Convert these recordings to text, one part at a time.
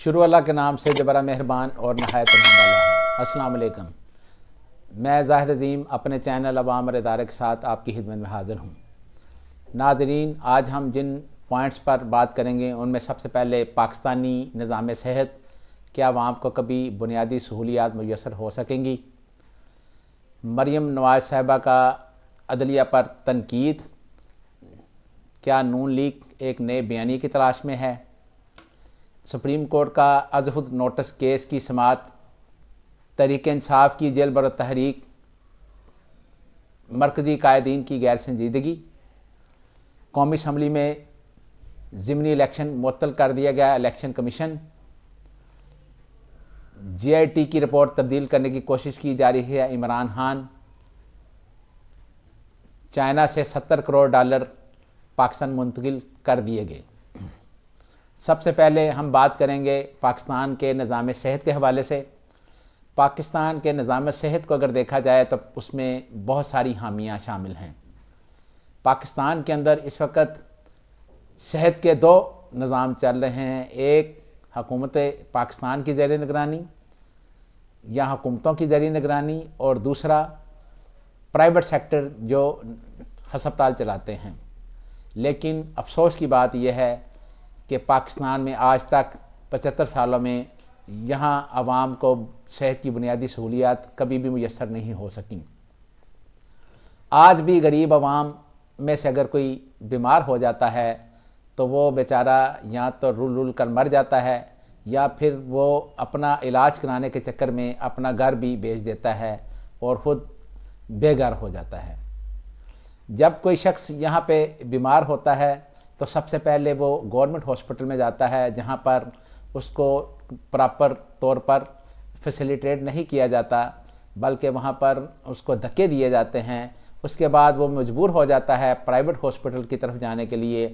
شروع اللہ کے نام سے جو بڑا مہربان اور نہایت رحم والا ہے۔ السلام علیکم۔ میں زاہد عظیم اپنے چینل عوام اور ادارے کے ساتھ آپ کی خدمت میں حاضر ہوں۔ ناظرین، آج ہم جن پوائنٹس پر بات کریں گے ان میں سب سے پہلے پاکستانی نظام صحت، کیا عوام کو کبھی بنیادی سہولیات میسر ہو سکیں گی؟ مریم نواز صاحبہ کا عدلیہ پر تنقید، کیا نون لیگ ایک نئے بیانیے کی تلاش میں ہے؟ سپریم کورٹ کا ازہد نوٹس کیس کی سماعت، تحریک انصاف کی جیل برو تحریک، مرکزی قائدین کی غیر سنجیدگی، قومی اسمبلی میں ضمنی الیکشن معطل کر دیا گیا election commission, J I T کی رپورٹ تبدیل کرنے کی کوشش کی جا رہی ہے عمران خان، چائنا سے $70 کروڑ پاکستان منتقل کر دیے گئے۔ سب سے پہلے ہم بات کریں گے پاکستان کے نظام صحت کے حوالے سے۔ پاکستان کے نظام صحت کو اگر دیکھا جائے تو اس میں بہت ساری خامیاں شامل ہیں۔ پاکستان کے اندر اس وقت صحت کے دو نظام چل رہے ہیں، ایک حکومت پاکستان کی زیر نگرانی یا حکومتوں کی زیر نگرانی، اور دوسرا پرائیویٹ سیکٹر جو ہسپتال چلاتے ہیں۔ لیکن افسوس کی بات یہ ہے کہ پاکستان میں آج تک 75 سالوں میں یہاں عوام کو صحت کی بنیادی سہولیات کبھی بھی میسر نہیں ہو سکیں۔ آج بھی غریب عوام میں سے اگر کوئی بیمار ہو جاتا ہے تو وہ بیچارہ یا تو رول رول کر مر جاتا ہے یا پھر وہ اپنا علاج کرانے کے چکر میں اپنا گھر بھی بیچ دیتا ہے اور خود بے گھر ہو جاتا ہے۔ جب کوئی شخص یہاں پہ بیمار ہوتا ہے تو سب سے پہلے وہ گورنمنٹ ہاسپٹل میں جاتا ہے، جہاں پر اس کو پراپر طور پر فیسیلیٹیٹ نہیں کیا جاتا، بلکہ وہاں پر اس کو دھکے دیے جاتے ہیں۔ اس کے بعد وہ مجبور ہو جاتا ہے پرائیویٹ ہاسپٹل کی طرف جانے کے لیے،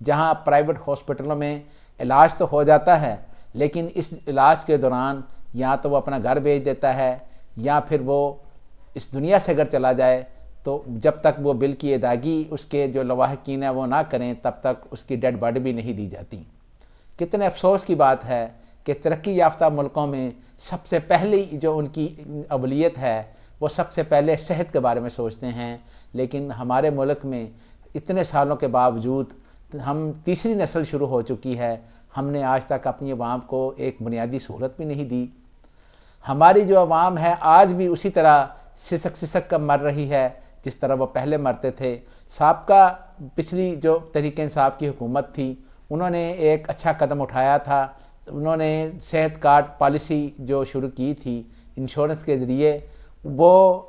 جہاں پرائیویٹ ہاسپٹلوں میں علاج تو ہو جاتا ہے، لیکن اس علاج کے دوران یا تو وہ اپنا گھر بیچ دیتا ہے یا پھر وہ اس دنیا سے اگر چلا جائے تو جب تک وہ بل کی ادائیگی اس کے جو لواحقین ہیں وہ نہ کریں تب تک اس کی ڈیڈ باڈی بھی نہیں دی جاتی۔ کتنے افسوس کی بات ہے کہ ترقی یافتہ ملکوں میں سب سے پہلی جو ان کی اولویت ہے وہ سب سے پہلے صحت کے بارے میں سوچتے ہیں، لیکن ہمارے ملک میں اتنے سالوں کے باوجود ہم تیسری نسل شروع ہو چکی ہے، ہم نے آج تک اپنی عوام کو ایک بنیادی سہولت بھی نہیں دی۔ ہماری جو عوام ہے آج بھی اسی طرح سسک کر مر رہی ہے جس طرح وہ پہلے مرتے تھے۔ سابقہ پچھلی جو تحریک انصاف کی حکومت تھی انہوں نے ایک اچھا قدم اٹھایا تھا، انہوں نے صحت کارڈ پالیسی جو شروع کی تھی انشورنس کے ذریعے، وہ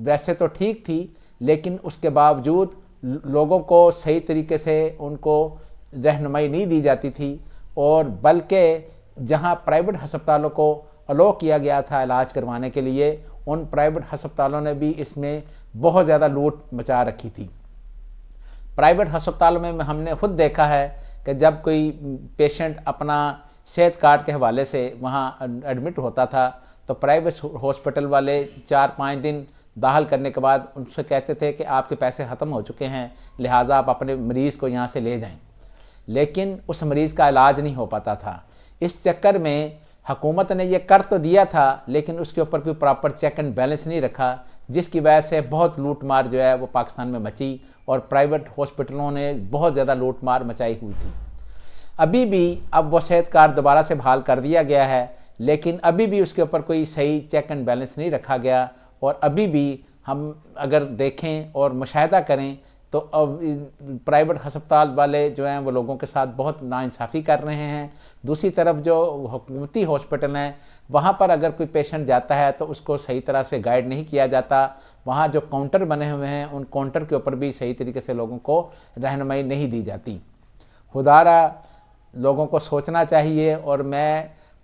ویسے تو ٹھیک تھی لیکن اس کے باوجود لوگوں کو صحیح طریقے سے ان کو رہنمائی نہیں دی جاتی تھی، اور بلکہ جہاں پرائیویٹ ہسپتالوں کو الاؤ کیا گیا تھا علاج کروانے کے لیے، ان پرائیویٹ ہسپتالوں نے بھی اس میں بہت زیادہ لوٹ مچا رکھی تھی۔ پرائیویٹ ہسپتالوں میں ہم نے خود دیکھا ہے کہ جب کوئی پیشنٹ اپنا صحت کارڈ کے حوالے سے وہاں ایڈمٹ ہوتا تھا تو پرائیویٹ ہاسپٹل والے 4-5 دن داخل کرنے کے بعد ان سے کہتے تھے کہ آپ کے پیسے ختم ہو چکے ہیں، لہٰذا آپ اپنے مریض کو یہاں سے لے جائیں، لیکن اس مریض کا علاج نہیں ہو پاتا تھا۔ اس چکر میں حکومت نے یہ کر تو دیا تھا لیکن اس کے اوپر کوئی پراپر چیک اینڈ بیلنس نہیں رکھا، جس کی وجہ سے بہت لوٹ مار جو ہے وہ پاکستان میں مچی اور پرائیویٹ ہاسپٹلوں نے بہت زیادہ لوٹ مار مچائی ہوئی تھی۔ ابھی بھی اب وہ صحت کارڈ دوبارہ سے بحال کر دیا گیا ہے، لیکن ابھی بھی اس کے اوپر کوئی صحیح چیک اینڈ بیلنس نہیں رکھا گیا، اور ابھی بھی ہم اگر دیکھیں اور مشاہدہ کریں تو پرائیویٹ ہسپتال والے جو ہیں وہ لوگوں کے ساتھ بہت ناانصافی کر رہے ہیں۔ دوسری طرف جو حکومتی ہاسپٹل ہیں وہاں پر اگر کوئی پیشنٹ جاتا ہے تو اس کو صحیح طرح سے گائیڈ نہیں کیا جاتا، وہاں جو کاؤنٹر بنے ہوئے ہیں ان کاؤنٹر کے اوپر بھی صحیح طریقے سے لوگوں کو رہنمائی نہیں دی جاتی۔ خدارا لوگوں کو سوچنا چاہیے، اور میں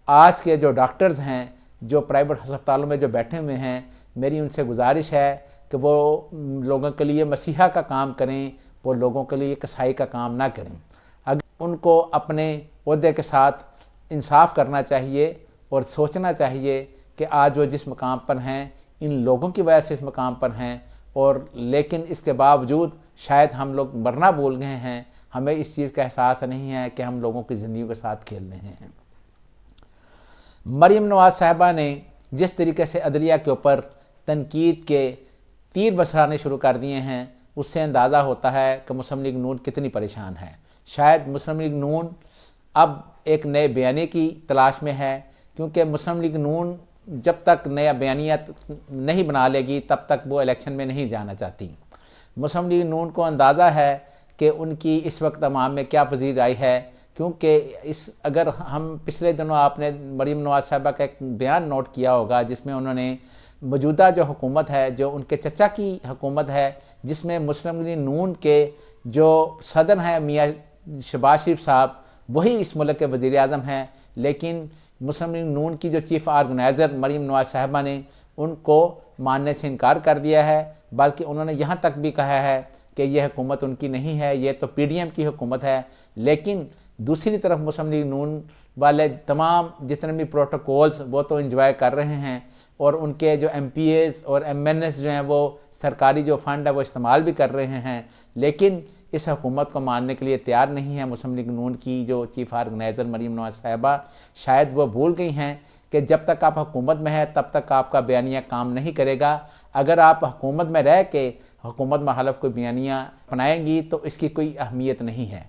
آج کے جو ڈاکٹرز ہیں جو پرائیویٹ ہسپتالوں میں جو بیٹھے ہوئے ہیں، میری ان سے گزارش ہے کہ وہ لوگوں کے لیے مسیحا کا کام کریں، وہ لوگوں کے لیے کسائی کا کام نہ کریں۔ اگر ان کو اپنے عہدے کے ساتھ انصاف کرنا چاہیے اور سوچنا چاہیے کہ آج وہ جس مقام پر ہیں ان لوگوں کی وجہ سے اس مقام پر ہیں، اور لیکن اس کے باوجود شاید ہم لوگ مرنا بھول گئے ہیں، ہمیں اس چیز کا احساس نہیں ہے کہ ہم لوگوں کی زندگیوں کے ساتھ کھیل رہے ہیں۔ مریم نواز صاحبہ نے جس طریقے سے عدلیہ کے اوپر تنقید کے تیر برسانے شروع کر دیے ہیں، اس سے اندازہ ہوتا ہے کہ مسلم لیگ نون کتنی پریشان ہے۔ شاید مسلم لیگ نون اب ایک نئے بیانیے کی تلاش میں ہے، کیونکہ مسلم لیگ نون جب تک نیا بیانیہ نہیں بنا لے گی تب تک وہ الیکشن میں نہیں جانا چاہتی۔ مسلم لیگ نون کو اندازہ ہے کہ ان کی اس وقت عوام میں کیا پذیرائی ہے، کیونکہ اگر ہم پچھلے دنوں آپ نے مریم نواز صاحبہ کا ایک بیان نوٹ کیا ہوگا جس میں انہوں نے موجودہ جو حکومت ہے، جو ان کے چچا کی حکومت ہے، جس میں مسلم لیگ نون کے جو صدر ہیں میاں شہباز شریف صاحب، وہی اس ملک کے وزیر اعظم ہیں، لیکن مسلم لیگ نون کی جو چیف آرگنائزر مریم نواز صاحبہ نے ان کو ماننے سے انکار کر دیا ہے، بلکہ انہوں نے یہاں تک بھی کہا ہے کہ یہ حکومت ان کی نہیں ہے، یہ تو پی ڈی ایم کی حکومت ہے۔ لیکن دوسری طرف مسلم لیگ نون والے تمام جتنے بھی پروٹوکولز وہ تو انجوائے کر رہے ہیں، اور ان کے جو ایم پی ایز اور ایم این ایس جو ہیں وہ سرکاری جو فنڈ ہے وہ استعمال بھی کر رہے ہیں، لیکن اس حکومت کو ماننے کے لیے تیار نہیں ہے مسلم لیگ نون کی جو چیف آرگنائزر مریم نواز صاحبہ۔ شاید وہ بھول گئی ہیں کہ جب تک آپ حکومت میں ہیں تب تک آپ کا بیانیہ کام نہیں کرے گا۔ اگر آپ حکومت میں رہ کے حکومت میں حلف کوئی بیانیہ اپنائیں گی تو اس کی کوئی اہمیت نہیں ہے۔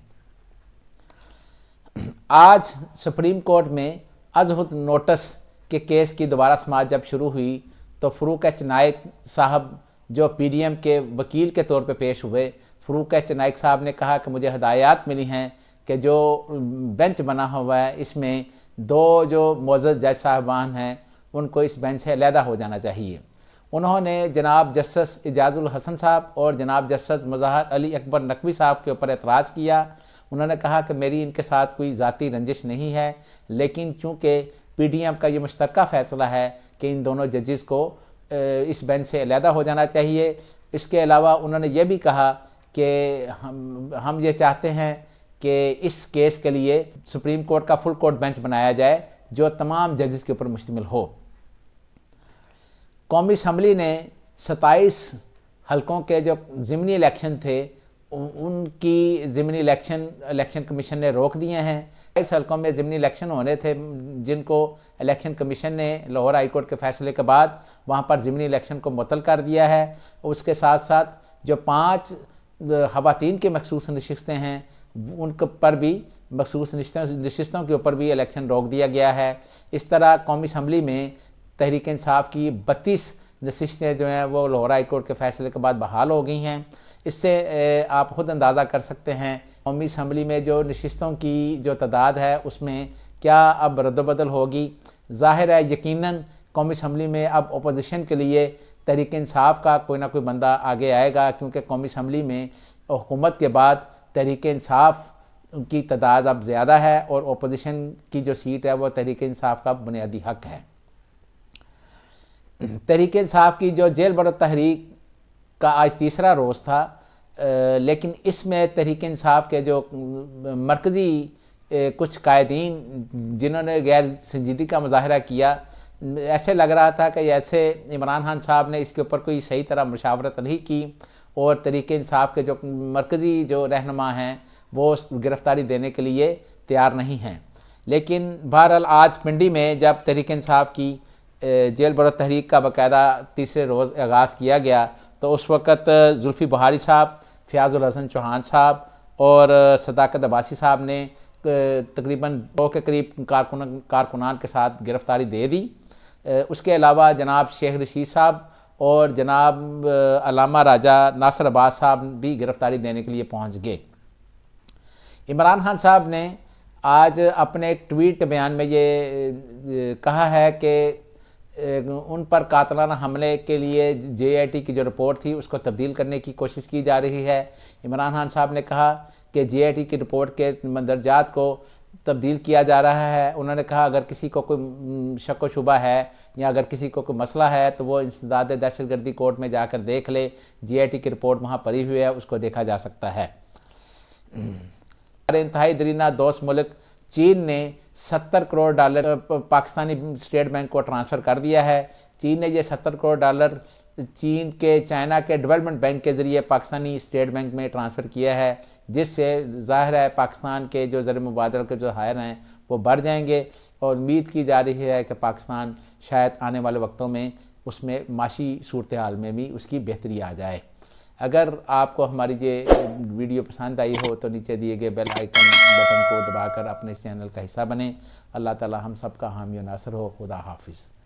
آج سپریم کورٹ میں ازہد نوٹس کے کیس کی دوبارہ سماعت جب شروع ہوئی تو فروق ایچ نائک صاحب جو پی ڈی ایم کے وکیل کے طور پہ پیش ہوئے، فروق ایچ نائک صاحب نے کہا کہ مجھے ہدایات ملی ہیں کہ جو بینچ بنا ہوا ہے اس میں دو جو معزز جج صاحبان ہیں ان کو اس بینچ سے علیحدہ ہو جانا چاہیے۔ انہوں نے جناب جسٹس اعجاز الحسن صاحب اور جناب جسٹس مظہر علی اکبر نقوی صاحب کے اوپر اعتراض کیا۔ انہوں نے کہا کہ میری ان کے ساتھ کوئی ذاتی رنجش نہیں ہے، لیکن چونکہ پی ڈی ایم کا یہ مشترکہ فیصلہ ہے کہ ان دونوں ججز کو اس بینچ سے علیحدہ ہو جانا چاہیے۔ اس کے علاوہ انہوں نے یہ بھی کہا کہ ہم یہ چاہتے ہیں کہ اس کیس کے لیے سپریم کورٹ کا فل کورٹ بینچ بنایا جائے جو تمام ججز کے اوپر مشتمل ہو۔ قومی اسمبلی نے 27 حلقوں کے جو ضمنی الیکشن تھے ان کی ضمنی الیکشن کمیشن نے روک دیے ہیں۔ اس حلقوں میں ضمنی الیکشن ہونے تھے جن کو الیکشن کمیشن نے لاہور ہائی کورٹ کے فیصلے کے بعد وہاں پر ضمنی الیکشن کو معطل کر دیا ہے۔ اس کے ساتھ ساتھ جو 5 خواتین کے مخصوص نشستیں ہیں ان پر بھی مخصوص نشستوں کے اوپر بھی الیکشن روک دیا گیا ہے۔ اس طرح قومی اسمبلی میں تحریک انصاف کی 32 نشستیں جو ہیں وہ لاہور ہائی کورٹ کے فیصلے کے بعد بحال ہو گئی ہیں۔ اس سے آپ خود اندازہ کر سکتے ہیں قومی اسمبلی میں جو نشستوں کی جو تعداد ہے اس میں کیا اب رد و بدل ہوگی۔ ظاہر ہے یقیناً قومی اسمبلی میں اب اپوزیشن کے لیے تحریک انصاف کا کوئی نہ کوئی بندہ آگے آئے گا، کیونکہ قومی اسمبلی میں حکومت کے بعد تحریک انصاف کی تعداد اب زیادہ ہے اور اپوزیشن کی جو سیٹ ہے وہ تحریک انصاف کا بنیادی حق ہے۔ تحریک انصاف کی جو جیل برو تحریک کا آج تیسرا روز تھا، لیکن اس میں تحریک انصاف کے جو مرکزی کچھ قائدین جنہوں نے غیر سنجیدگی کا مظاہرہ کیا، ایسے لگ رہا تھا کہ ایسے عمران خان صاحب نے اس کے اوپر کوئی صحیح طرح مشاورت نہیں کی اور تحریک انصاف کے جو مرکزی جو رہنما ہیں وہ گرفتاری دینے کے لیے تیار نہیں ہیں۔ لیکن بہرحال آج پنڈی میں جب تحریک انصاف کی جیل برو تحریک کا باقاعدہ تیسرے روز آغاز کیا گیا تو اس وقت زلفی بخاری صاحب، فیاض الحسن چوہان صاحب اور صداقت عباسی صاحب نے تقریباً 2 کے قریب کارکنان کے ساتھ گرفتاری دے دی۔ اس کے علاوہ جناب شیخ رشید صاحب اور جناب علامہ راجہ ناصر عباس صاحب بھی گرفتاری دینے کے لیے پہنچ گئے۔ عمران خان صاحب نے آج اپنے ایک ٹویٹ بیان میں یہ کہا ہے کہ ان پر قاتلانہ حملے کے لیے جے آئی ٹی کی جو رپورٹ تھی اس کو تبدیل کرنے کی کوشش کی جا رہی ہے۔ عمران خان صاحب نے کہا کہ جے آئی ٹی کی رپورٹ کے مندرجات کو تبدیل کیا جا رہا ہے۔ انہوں نے کہا اگر کسی کو کوئی شک و شبہ ہے یا اگر کسی کو کوئی مسئلہ ہے تو وہ انسداد دہشت گردی کورٹ میں جا کر دیکھ لے، جے آئی ٹی کی رپورٹ وہاں پڑی ہوئی ہے، اس کو دیکھا جا سکتا ہے۔ انتہائی درینہ دوست ملک چین نے $70 کروڑ پاکستانی اسٹیٹ بینک کو ٹرانسفر کر دیا ہے۔ چین نے یہ $70 کروڑ چین کے چائنا کے ڈیولپمنٹ بینک کے ذریعے پاکستانی اسٹیٹ بینک میں ٹرانسفر کیا ہے، جس سے ظاہر ہے پاکستان کے جو زر مبادلہ کے جو ہائر ہیں وہ بڑھ جائیں گے۔ اور امید کی جا رہی ہے کہ پاکستان شاید آنے والے وقتوں میں اس میں معاشی صورتحال میں بھی اس کی بہتری آ جائے۔ اگر آپ کو ہماری یہ ویڈیو پسند آئی ہو تو نیچے دیے گئے بیل آئیکن بٹن کو دبا کر اپنے اس چینل کا حصہ بنیں۔ اللہ تعالی ہم سب کا حامی و ناصر ہو۔ خدا حافظ۔